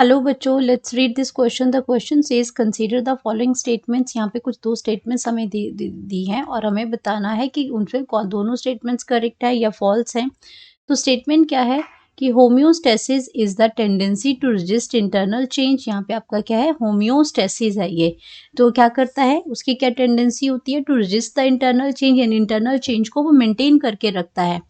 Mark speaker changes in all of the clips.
Speaker 1: Hello बच्चों, let's read this question. The question says consider the following statements. यहाँ पे कुछ दो स्टेटमेंट्स हमें दी हैं और हमें बताना है कि उनसे कौन दोनों स्टेटमेंट्स करेक्ट है या फॉल्स हैं। तो स्टेटमेंट क्या है कि homeostasis is the tendency to resist internal change. यहाँ पे आपका क्या है, होम्योस्टेसिस है ये। तो क्या करता है, उसकी क्या टेंडेंसी होती है, to resist the internal change, यानी इंटरनल चेंज को वो मेंटेन करके रखता है।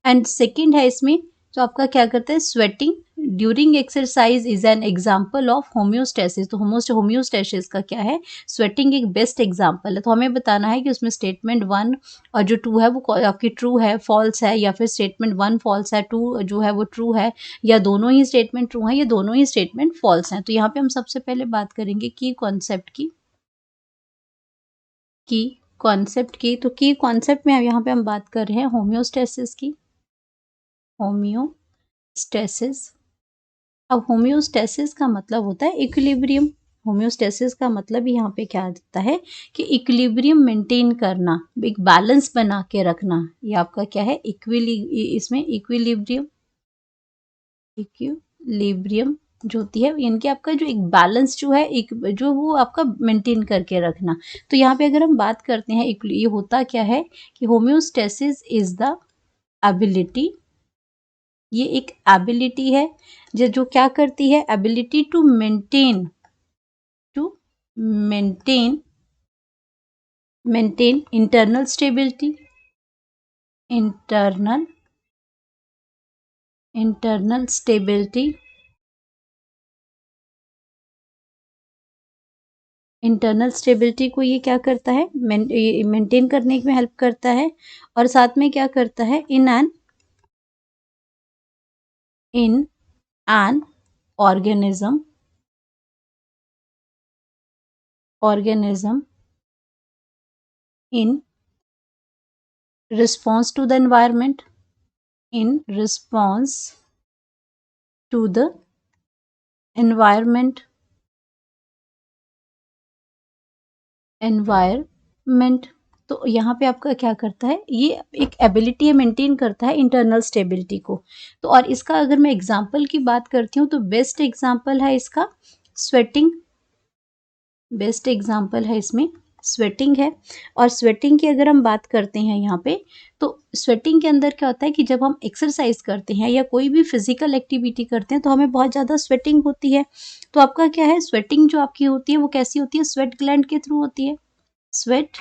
Speaker 1: एंड सेकेंड है इसमें, तो आपका क्या करता है, sweating during exercise is an example of homeostasis. तो होम्योस्टेसिस का क्या है, स्वेटिंग एक बेस्ट एग्जाम्पल है। तो हमें बताना है कि उसमें स्टेटमेंट 1 और जो 2 है वो आपकी ट्रू है, फॉल्स है, या फिर स्टेटमेंट 1 फॉल्स है, 2 जो है वो ट्रू है, या दोनों ही स्टेटमेंट ट्रू है या दोनों ही स्टेटमेंट फॉल्स हैं। तो यहाँ पे हम सबसे पहले बात करेंगे की कॉन्सेप्ट की। तो की कॉन्सेप्ट में यहाँ पे हम बात कर रहे हैं होम्योस्टेसिस की। होम्योस्टेसिस, अब होम्योस्टेसिस का मतलब होता है इक्विलिब्रियम। होम्योस्टेसिस का मतलब यहाँ पे क्या होता है कि इक्विलिब्रियम मेंटेन करना, एक बैलेंस बना के रखना। ये आपका क्या है, इसमें इक्विलिब्रियम जो होती है, यानी कि आपका जो एक बैलेंस जो है, एक जो वो आपका मेंटेन करके रखना। तो यहाँ पे अगर हम बात करते हैं ये होता क्या है कि होम्योस्टेसिस इज द एबिलिटी, ये एक एबिलिटी है जो क्या करती है, ability to maintain internal stability, internal stability, internal stability को ये क्या करता है, मेंटेन करने में हेल्प करता है। और साथ में क्या करता है, in an organism in response to the environment, in response to the environment, तो यहाँ पे आपका क्या करता है, ये एक एबिलिटी है, मेंटेन करता है इंटरनल स्टेबिलिटी को। तो और इसका अगर मैं एग्जांपल की बात करती हूँ तो बेस्ट एग्जांपल है इसका स्वेटिंग, बेस्ट एग्जांपल है इसमें स्वेटिंग है। और स्वेटिंग की अगर हम बात करते हैं यहाँ पे, तो स्वेटिंग के अंदर क्या होता है कि जब हम एक्सरसाइज करते हैं या कोई भी फिजिकल एक्टिविटी करते हैं तो हमें बहुत ज़्यादा स्वेटिंग होती है। तो आपका क्या है, स्वेटिंग जो आपकी होती है वो कैसी होती है, स्वेट ग्लैंड के थ्रू होती है, स्वेट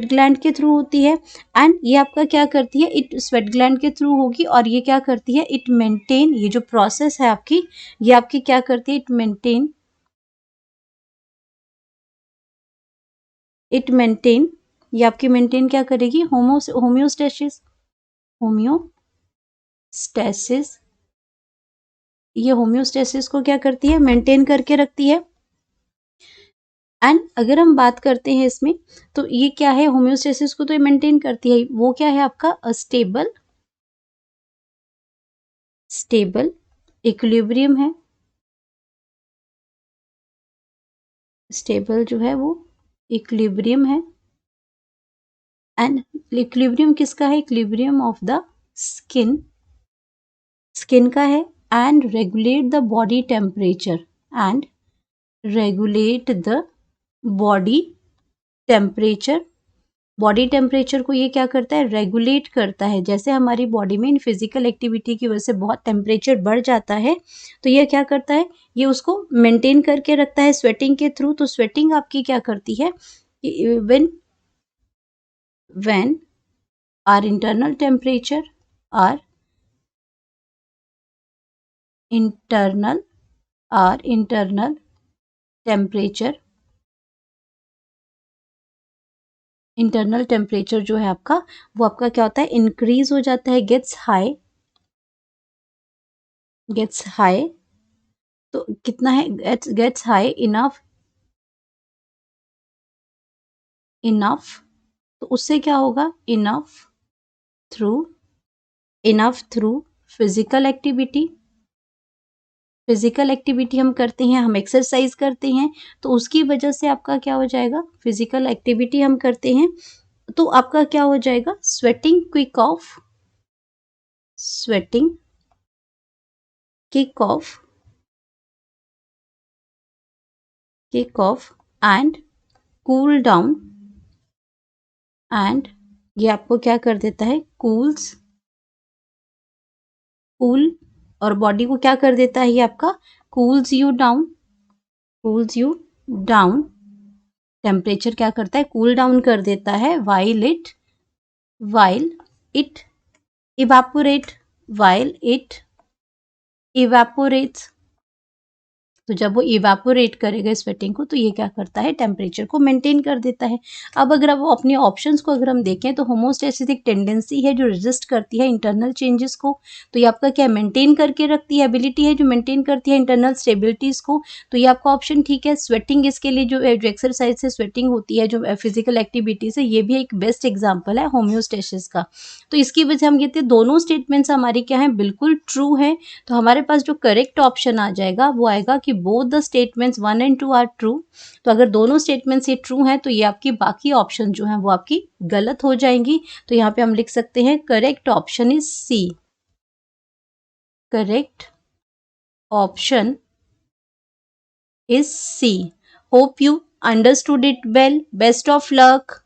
Speaker 1: ग्लैंड के थ्रू होती है। एंड ये आपका क्या करती है, इट स्वेट ग्लैंड के थ्रू होगी और ये क्या करती है, इट मेंटेन, ये जो प्रोसेस है आपकी, ये आपकी क्या करती है, इट मेंटेन, ये आपकी मेंटेन क्या करेगी, होम्योस्टेसिस, ये होम्योस्टेसिस को क्या करती है, मेंटेन करके रखती है। एंड अगर हम बात करते हैं इसमें, तो ये क्या है, होम्योस्टेसिस को तो ये मेंटेन करती है, वो क्या है आपका स्टेबल इक्विलिब्रियम है। स्टेबल जो है वो इक्विलिब्रियम है। एंड इक्विलिब्रियम किसका है, इक्विलिब्रियम ऑफ द स्किन का है। And regulate the body temperature, and regulate the body temperature, body temperature को ये क्या करता है, रेगुलेट करता है। जैसे हमारी बॉडी में इन फिजिकल एक्टिविटी की वजह से बहुत टेम्परेचर बढ़ जाता है, तो ये क्या करता है, ये उसको मेंटेन करके रखता है स्वेटिंग के थ्रू। तो स्वेटिंग आपकी क्या करती है, when our internal temperature internal temperature जो है आपका, वो आपका क्या होता है, इंक्रीज हो जाता है, गेट्स हाई। तो कितना है, गेट्स हाई इनफ, तो उससे क्या होगा, इनफ थ्रू फिजिकल एक्टिविटी हम करते हैं, हम एक्सरसाइज करते हैं, तो उसकी वजह से आपका क्या हो जाएगा, फिजिकल एक्टिविटी हम करते हैं तो आपका क्या हो जाएगा, sweating kick off kick off and cool down, and ये आपको क्या कर देता है, कूल और बॉडी को क्या कर देता है ये आपका, cools you down, cools you down. Temperature क्या करता है, कूल डाउन कर देता है, while it evaporate, while it evaporates. तो जब वो इवेपोरेट करेगा स्वेटिंग को तो ये क्या करता है, टेम्परेचर को मेंटेन कर देता है। अब अगर आप अपने ऑप्शंस को अगर हम देखें तो होमोस्टैसिस एक टेंडेंसी है जो रेजिस्ट करती है इंटरनल चेंजेस को, तो ये आपका क्या मेंटेन करके रखती है, एबिलिटी है जो मेंटेन करती है इंटरनल स्टेबिलिटीज को। तो ये आपका ऑप्शन ठीक है। स्वेटिंग इसके लिए जो एक्सरसाइज से स्वेटिंग होती है, जो फिजिकल एक्टिविटीज है, ये भी एक बेस्ट एग्जाम्पल है होम्योस्टेसिस का। तो इसकी वजह से हम कहते हैं दोनों स्टेटमेंट्स हमारी क्या है, बिल्कुल ट्रू है। तो हमारे पास जो करेक्ट ऑप्शन आ जाएगा वो आएगा कि both the statements 1 and 2 are true. तो अगर दोनों स्टेटमेंट्स ये ट्रू हैं तो ये आपकी बाकी ऑप्शन जो हैं वो आपकी गलत हो जाएंगी। तो यहाँ पे हम लिख सकते हैं correct option is C, correct option is C. Hope you understood it well. Best of luck.